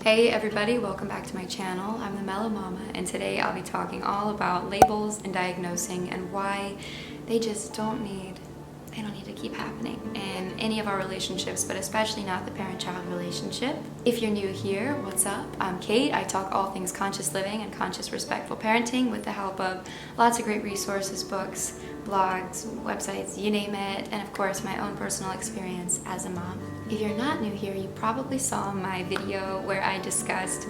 Hey everybody, welcome back to my channel. I'm the Mellow Mama, and today I'll be talking all about labels and diagnosing and why they just don't need to keep happening in any of our relationships, but especially not the parent-child relationship. If you're new here, what's up? I'm Kate. I talk all things conscious living and conscious respectful parenting with the help of lots of great resources, books, blogs, websites, you name it, and of course my own personal experience as a mom. If you're not new here, you probably saw my video where I discussed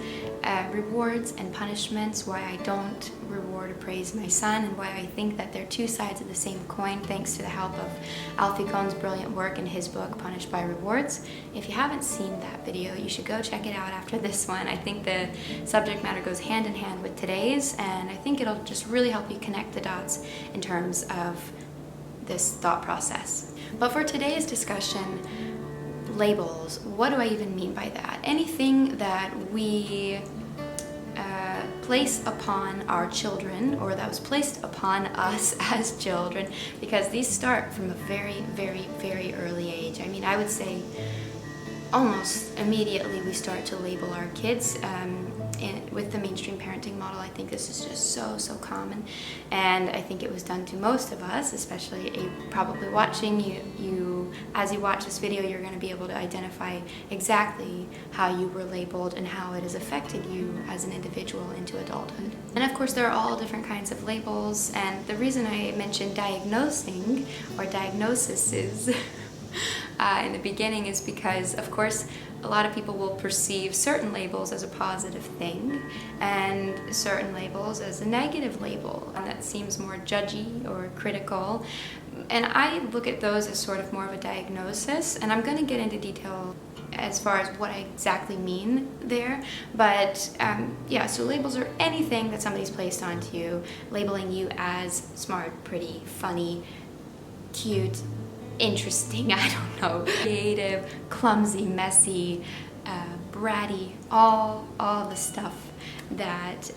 rewards and punishments, why I don't reward or praise my son, and why I think that they're two sides of the same coin, thanks to the help of Alfie Kohn's brilliant work in his book, Punished by Rewards. If you haven't seen that video, you should go check it out after this one. I think the subject matter goes hand in hand with today's, and I think it'll just really help you connect the dots in terms of this thought process. But for today's discussion, labels, what do I even mean by that? Anything that we place upon our children, or that was placed upon us as children, because these start from a very, very, very early age. I mean, I would say almost immediately we start to label our kids. With the mainstream parenting model, I think this is just so common, and I think it was done to most of us, especially probably watching you. As you watch this video, you're going to be able to identify exactly how you were labeled and how it has affected you as an individual into adulthood. And of course, there are all different kinds of labels, and the reason I mentioned diagnosing or diagnoses in the beginning is because, of course, a lot of people will perceive certain labels as a positive thing and certain labels as a negative label, and that seems more judgy or critical. And I look at those as sort of more of a diagnosis, and I'm going to get into detail as far as what I exactly mean there. But yeah, so labels are anything that somebody's placed onto you, labeling you as smart, pretty, funny, cute, interesting, I don't know, creative, clumsy, messy, bratty, all the stuff that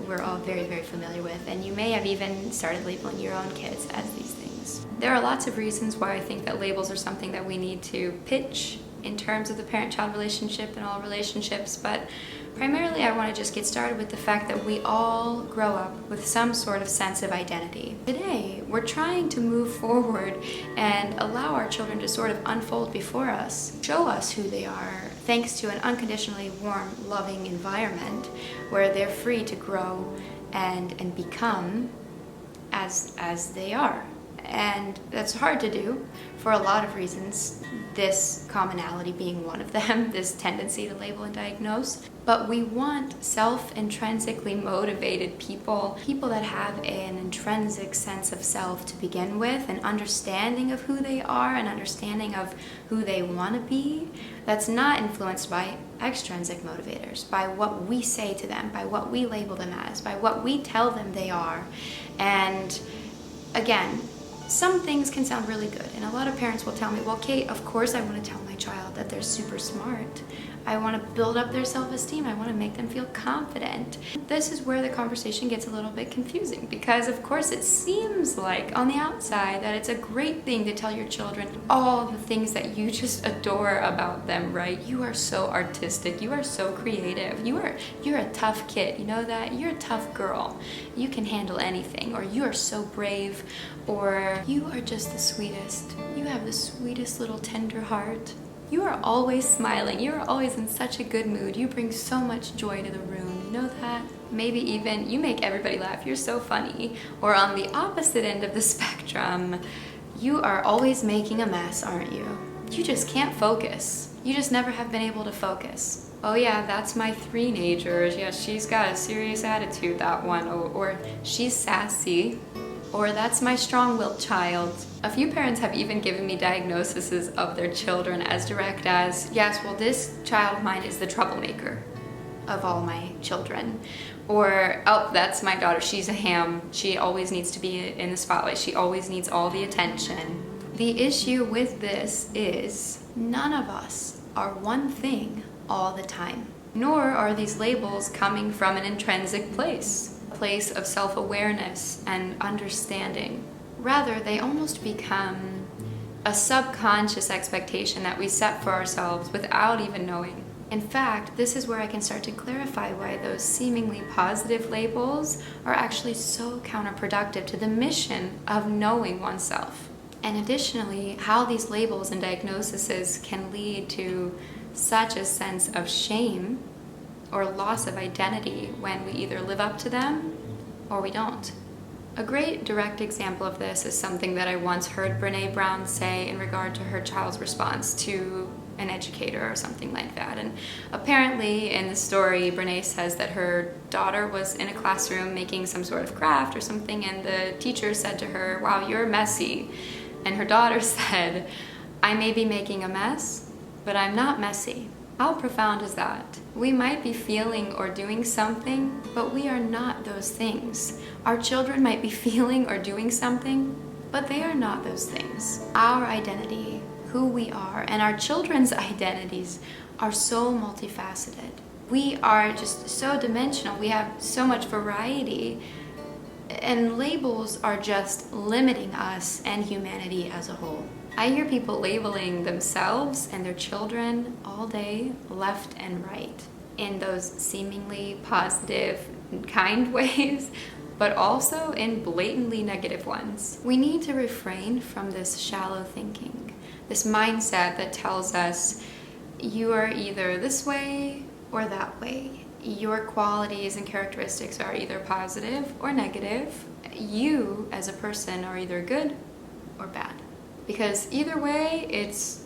we're all very, very familiar with. And you may have even started labeling your own kids as these things. There are lots of reasons why I think that labels are something that we need to pitch in terms of the parent-child relationship and all relationships, but primarily I want to just get started with the fact that we all grow up with some sort of sense of identity. Today, we're trying to move forward and allow our children to sort of unfold before us, show us who they are, thanks to an unconditionally warm, loving environment where they're free to grow and become as they are. And that's hard to do for a lot of reasons, this commonality being one of them, this tendency to label and diagnose. But we want self-intrinsically motivated people that have an intrinsic sense of self to begin with, an understanding of who they are, an understanding of who they want to be, that's not influenced by extrinsic motivators, by what we say to them, by what we label them as, by what we tell them they are. And again, some things can sound really good, and a lot of parents will tell me, well, Kate, of course I want to tell my child that they're super smart. I want to build up their self-esteem. I want to make them feel confident. This is where the conversation gets a little bit confusing, because of course it seems like on the outside that it's a great thing to tell your children all the things that you just adore about them, right? You are so artistic. You are so creative. You're a tough kid. You know that? You're a tough girl. You can handle anything, or you are so brave, or you are just the sweetest. You have the sweetest little tender heart. You are always smiling. You are always in such a good mood. You bring so much joy to the room. You know that? Maybe even you make everybody laugh. You're so funny. Or on the opposite end of the spectrum, you are always making a mess, aren't you? You just can't focus. You just never have been able to focus. Oh yeah, that's my three-nager. Yeah, she's got a serious attitude, that one. Or she's sassy. Or that's my strong-willed child. A few parents have even given me diagnoses of their children as direct as, yes, well, this child of mine is the troublemaker of all my children. Or, oh, that's my daughter, she's a ham. She always needs to be in the spotlight. She always needs all the attention. The issue with this is none of us are one thing all the time. Nor are these labels coming from an intrinsic place of self-awareness and understanding. Rather, they almost become a subconscious expectation that we set for ourselves without even knowing. In fact, this is where I can start to clarify why those seemingly positive labels are actually so counterproductive to the mission of knowing oneself. And additionally, how these labels and diagnoses can lead to such a sense of shame or loss of identity when we either live up to them or we don't. A great direct example of this is something that I once heard Brené Brown say in regard to her child's response to an educator or something like that. And apparently in the story, Brené says that her daughter was in a classroom making some sort of craft or something, and the teacher said to her, "Wow, you're messy." And her daughter said, "I may be making a mess, but I'm not messy." How profound is that? We might be feeling or doing something, but we are not those things. Our children might be feeling or doing something, but they are not those things. Our identity, who we are, and our children's identities are so multifaceted. We are just so dimensional. We have so much variety, and labels are just limiting us and humanity as a whole. I hear people labeling themselves and their children all day, left and right, in those seemingly positive and kind ways, but also in blatantly negative ones. We need to refrain from this shallow thinking, this mindset that tells us you are either this way or that way. Your qualities and characteristics are either positive or negative. You as a person are either good or bad. Because either way, it's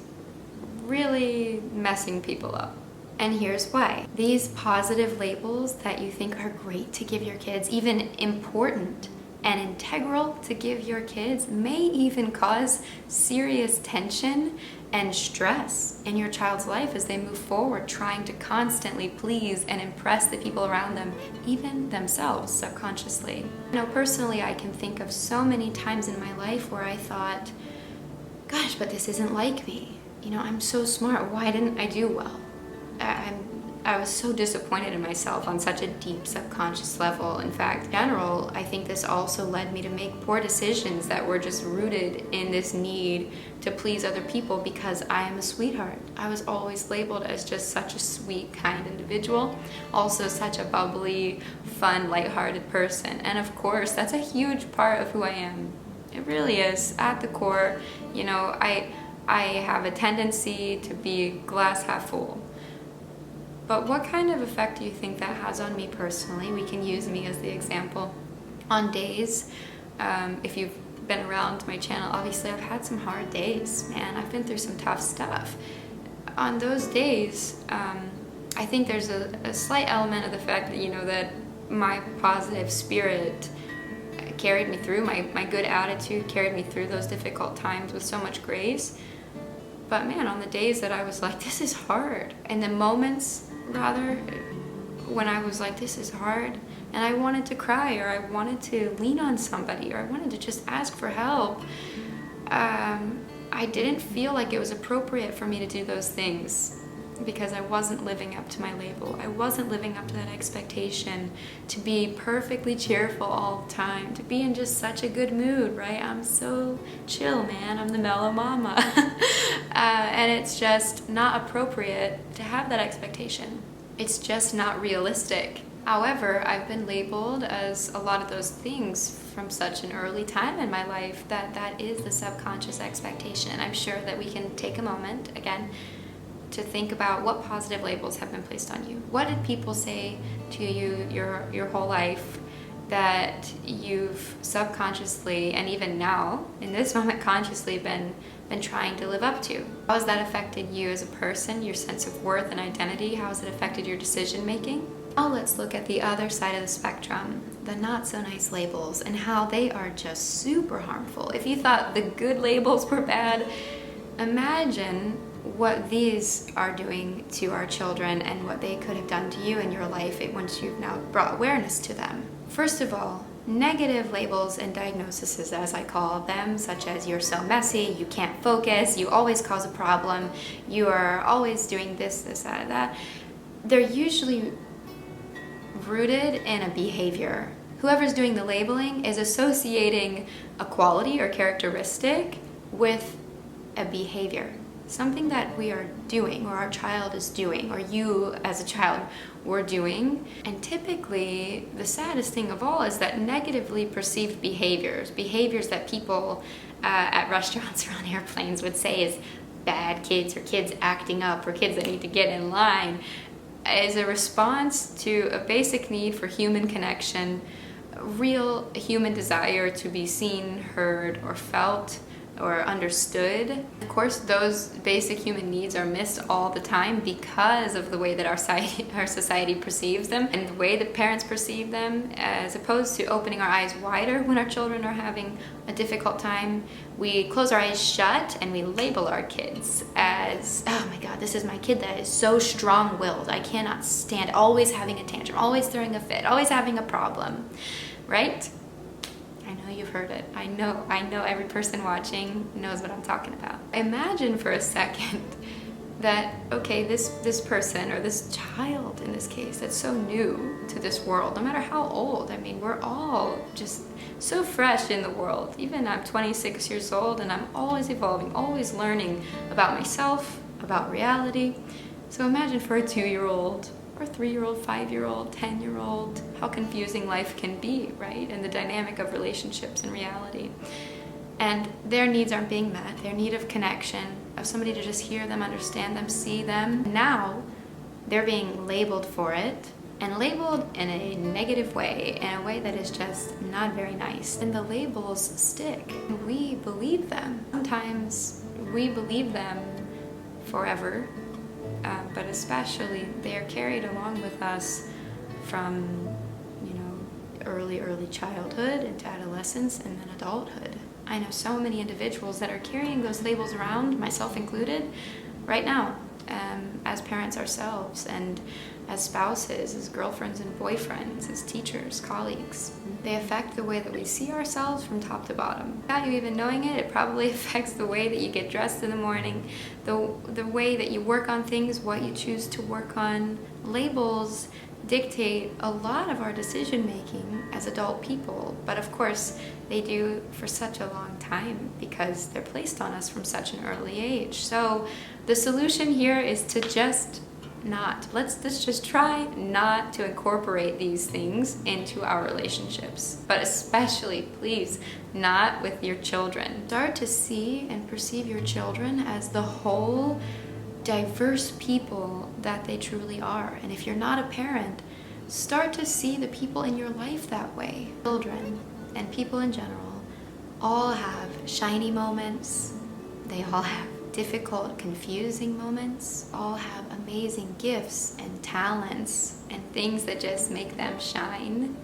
really messing people up. And here's why. These positive labels that you think are great to give your kids, even important and integral to give your kids, may even cause serious tension and stress in your child's life as they move forward, trying to constantly please and impress the people around them, even themselves subconsciously. You know, personally, I can think of so many times in my life where I thought, gosh, but this isn't like me. You know, I'm so smart. Why didn't I do well? I was so disappointed in myself on such a deep subconscious level. In fact, in general, I think this also led me to make poor decisions that were just rooted in this need to please other people because I am a sweetheart. I was always labeled as just such a sweet, kind individual, also such a bubbly, fun, lighthearted person. And of course, that's a huge part of who I am. It really is. At the core, you know, I have a tendency to be glass half full. But what kind of effect do you think that has on me personally? We can use me as the example. On days, if you've been around my channel, obviously I've had some hard days, man. I've been through some tough stuff. On those days, I think there's a slight element of the fact that, you know, that my positive spirit carried me through, my good attitude carried me through those difficult times with so much grace. But man, on the days that I was like, this is hard, and the moments, rather, when I was like, this is hard, and I wanted to cry, or I wanted to lean on somebody, or I wanted to just ask for help, I didn't feel like it was appropriate for me to do those things because I wasn't living up to my label. I wasn't living up to that expectation to be perfectly cheerful all the time, to be in just such a good mood, right? I'm so chill, man. I'm the mellow mama. And it's just not appropriate to have that expectation. It's just not realistic. However, I've been labeled as a lot of those things from such an early time in my life that is the subconscious expectation. And I'm sure that we can take a moment, again, to think about what positive labels have been placed on you. What did people say to you your whole life that you've subconsciously, and even now, in this moment, consciously been trying to live up to? How has that affected you as a person, your sense of worth and identity? How has it affected your decision making? Now let's look at the other side of the spectrum, the not so nice labels, and how they are just super harmful. If you thought the good labels were bad, imagine what these are doing to our children and what they could have done to you in your life once you've now brought awareness to them. First of all, negative labels and diagnoses, as I call them, such as you're so messy, you can't focus, you always cause a problem, you are always doing this, that, they're usually rooted in a behavior. Whoever's doing the labeling is associating a quality or characteristic with a behavior. something that we are doing, or our child is doing, or you as a child were doing. And typically, the saddest thing of all is that negatively perceived behaviors that people at restaurants or on airplanes would say is bad kids, or kids acting up, or kids that need to get in line, is a response to a basic need for human connection, a real human desire to be seen, heard, or felt, or understood. Of course, those basic human needs are missed all the time because of the way that our society perceives them and the way that parents perceive them, as opposed to opening our eyes wider when our children are having a difficult time. We close our eyes shut and we label our kids as, oh my God, this is my kid that is so strong-willed. I cannot stand, always having a tantrum, always throwing a fit, always having a problem, right? I know you've heard it. I know every person watching knows what I'm talking about. Imagine for a second that, okay, this person, or this child in this case, that's so new to this world, no matter how old. I mean, we're all just so fresh in the world. Even I'm 26 years old and I'm always evolving, always learning about myself, about reality. So imagine for a 2-year-old, or 3-year-old, 5-year-old, 10-year-old, how confusing life can be, right? And the dynamic of relationships and reality. And their needs aren't being met, their need of connection, of somebody to just hear them, understand them, see them. Now, they're being labeled for it, and labeled in a negative way, in a way that is just not very nice. And the labels stick. We believe them. Sometimes we believe them forever, but especially they are carried along with us from, early childhood into adolescence and then adulthood. I know so many individuals that are carrying those labels around, myself included, right now, as parents ourselves, and as spouses, as girlfriends and boyfriends, as teachers, colleagues. They affect the way that we see ourselves from top to bottom. Without you even knowing it, it probably affects the way that you get dressed in the morning, the way that you work on things, what you choose to work on. Labels dictate a lot of our decision making as adult people, but of course they do for such a long time because they're placed on us from such an early age. So the solution here is to just let's just try not to incorporate these things into our relationships, but especially, please, not with your children. Start to see and perceive your children as the whole diverse people that they truly are. And if you're not a parent, start to see the people in your life that way. Children and people in general all have shiny moments. They all have difficult, confusing moments, all have amazing gifts and talents and things that just make them shine,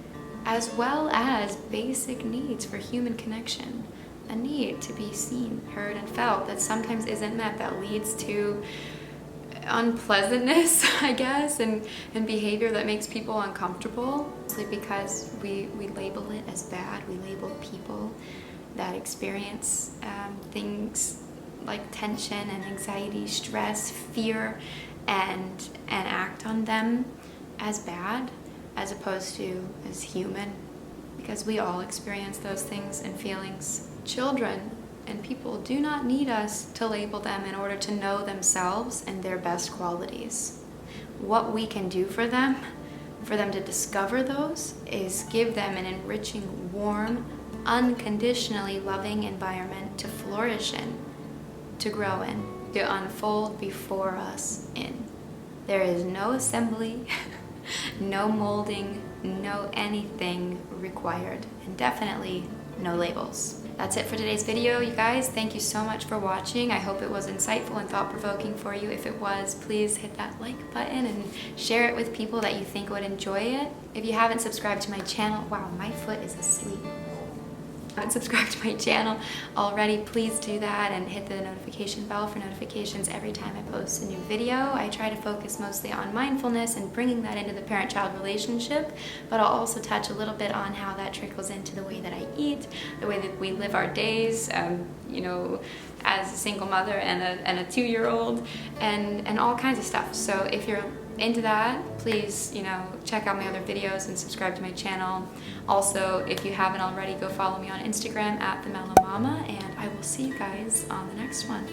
as well as basic needs for human connection. A need to be seen, heard, and felt that sometimes isn't met, that leads to unpleasantness, I guess, and behavior that makes people uncomfortable, mostly because we label it as bad. We label people that experience things like tension and anxiety, stress, fear, and act on them as bad, as opposed to as human, because we all experience those things and feelings. Children and people do not need us to label them in order to know themselves and their best qualities. What we can do for them to discover those, is give them an enriching, warm, unconditionally loving environment to flourish in, to grow in, to unfold before us in. There is no assembly, no molding, no anything required, and definitely no labels. That's it for today's video, you guys. Thank you so much for watching. I hope it was insightful and thought-provoking for you. If it was, please hit that like button and share it with people that you think would enjoy it. If you haven't subscribed to my channel, wow, my foot is asleep. Haven't subscribed to my channel already, please do that and hit the notification bell for notifications every time I post a new video. I try to focus mostly on mindfulness and bringing that into the parent-child relationship, but I'll also touch a little bit on how that trickles into the way that I eat, the way that we live our days, as a single mother and a 2-year-old, and all kinds of stuff. So if you're into that, please, check out my other videos and subscribe to my channel. Also, if you haven't already, go follow me on Instagram at @TheMellowMama, and I will see you guys on the next one.